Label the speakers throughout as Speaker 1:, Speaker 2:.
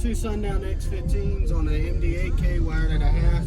Speaker 1: two Sundown X15s on the MD8K wired at a half,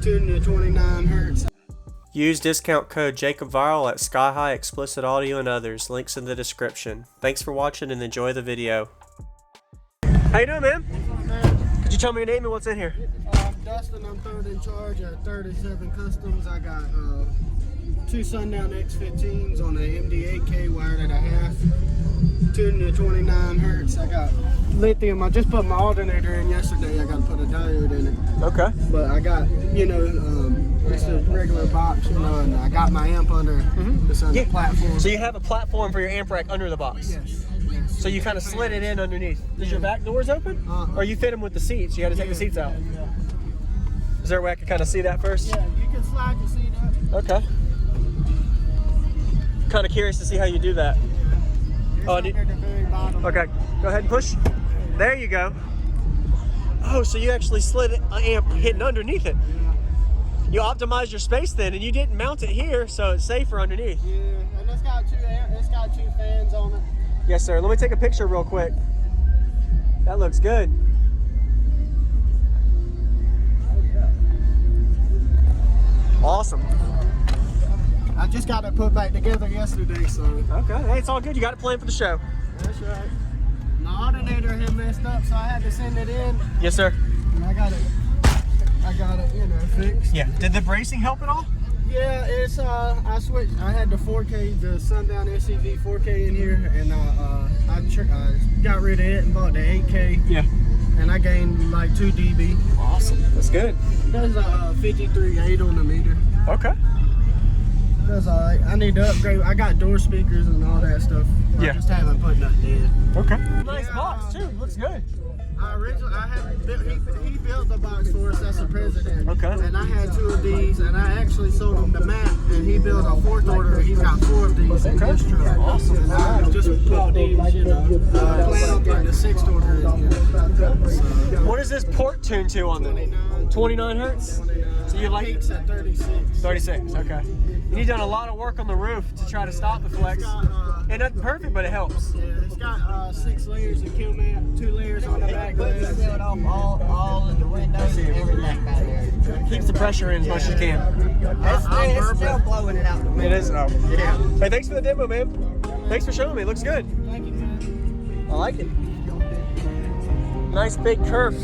Speaker 1: tuned to 29 hertz.
Speaker 2: Use discount code JacobViral at Sky High, Xplicit Audio, and others. Links in the description. Thanks for watching and enjoy the video. How you doing, man? Could you tell me your name and what's in here?
Speaker 1: Dustin, I'm third in charge at 37 Customs. I got two Sundown X15s on the MD8K wired at a half, tuned to 29 hertz. I got Lithium. I just put my alternator in yesterday. I got to put a diode in it.
Speaker 2: Okay.
Speaker 1: But I got, just a regular box, and I got my amp under this other platform.
Speaker 2: So you have a platform for your amp rack under the box?
Speaker 1: Yes.
Speaker 2: So you kind of slid it in underneath. Is your back doors open? Or you fit them with the seats? You had to take the seats out?
Speaker 1: Yeah.
Speaker 2: Is there a way I can kind of see that first?
Speaker 1: Yeah, you can slide your seat up.
Speaker 2: Okay. Kind of curious to see how you do that.
Speaker 1: Oh, at the very bottom.
Speaker 2: Okay, go ahead and push. There you go. Oh, so you actually slid an amp hidden underneath it.
Speaker 1: Yeah.
Speaker 2: You optimized your space then, and you didn't mount it here, so it's safer underneath.
Speaker 1: Yeah, and it's got two fans on it.
Speaker 2: Yes, sir. Let me take a picture real quick. That looks good. Awesome.
Speaker 1: I just got it put back together yesterday, so.
Speaker 2: Okay, hey, it's all good. You got it planned for the show.
Speaker 1: That's right. My alternator had messed up, so I had to send it in.
Speaker 2: Yes, sir.
Speaker 1: And I got it, fixed.
Speaker 2: Yeah. Did the bracing help at all?
Speaker 1: Yeah, it's I switched. I had the 4K, the Sundown SCV 4K in here, and I got rid of it and bought the 8K.
Speaker 2: Yeah.
Speaker 1: And I gained like 2 dB.
Speaker 2: Awesome. That's good.
Speaker 1: There's a 53.8 on the meter.
Speaker 2: Okay.
Speaker 1: That's all right. I need to upgrade. I got door speakers and all that stuff.
Speaker 2: Yeah.
Speaker 1: I just haven't put nothing in.
Speaker 2: Okay. Nice box too. Looks good.
Speaker 1: He built the box for us as a president.
Speaker 2: Okay.
Speaker 1: And I had 2 of these, and I actually sold him the Mac, and he built a 4th order. He's got 4 of these in this truck.
Speaker 2: Awesome.
Speaker 1: And I just bought these, plan on getting the 6th order in here. So,
Speaker 2: What is this port tuned to on the 29 hertz?
Speaker 1: 29.
Speaker 2: So you like
Speaker 1: peaks at 36.
Speaker 2: 36? Okay. And you've done a lot of work on the roof to try to stop the flex. And that's perfect, but it helps.
Speaker 1: Yeah, it's got 6 layers of kill mat, 2 layers on the back.
Speaker 3: Sealed off all of the windows and everything back there.
Speaker 2: Keeps the pressure in as much as you can.
Speaker 3: It's still blowing it out.
Speaker 2: It is. Oh.
Speaker 3: Yeah.
Speaker 2: Hey, thanks for the demo, man. Thanks for showing me. It looks good.
Speaker 1: Thank you, man.
Speaker 2: I like it. Nice big curve.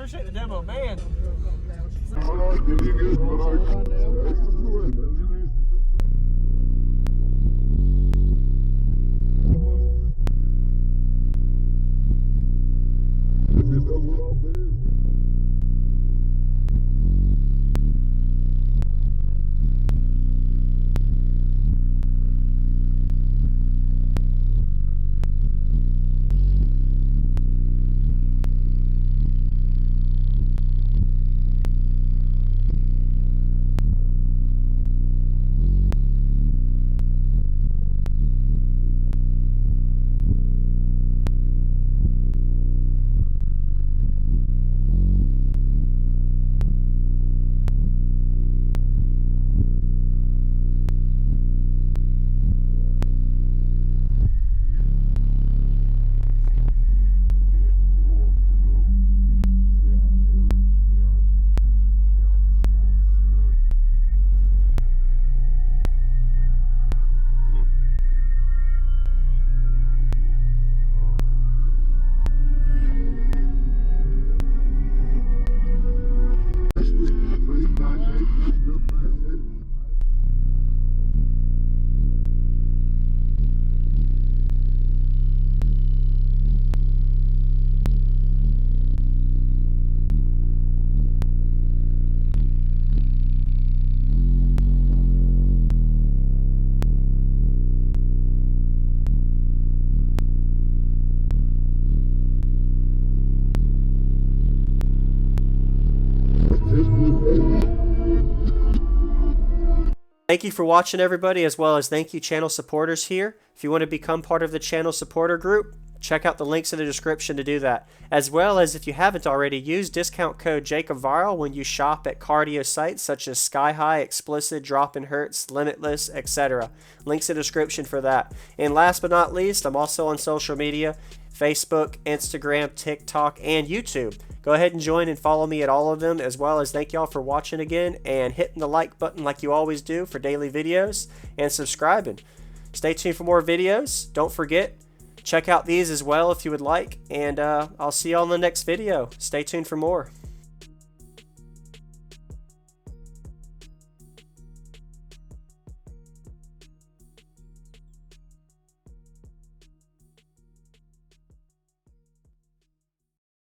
Speaker 2: appreciate the demo, man. Thank you for watching, everybody, as well as thank you channel supporters here. If you want to become part of the channel supporter group, check out the links in the description to do that. As well as, if you haven't already, use discount code JacobViral when you shop at cardio sites such as Sky High, Xplicit, DroppinHz, Limitless, etc. Links in the description for that. And last but not least, I'm also on social media, Facebook, Instagram, TikTok, and YouTube. Go ahead and join and follow me at all of them, as well as thank y'all for watching again and hitting the like button like you always do for daily videos and subscribing. Stay tuned for more videos. Don't forget, check out these as well if you would like, and I'll see y'all in the next video. Stay tuned for more.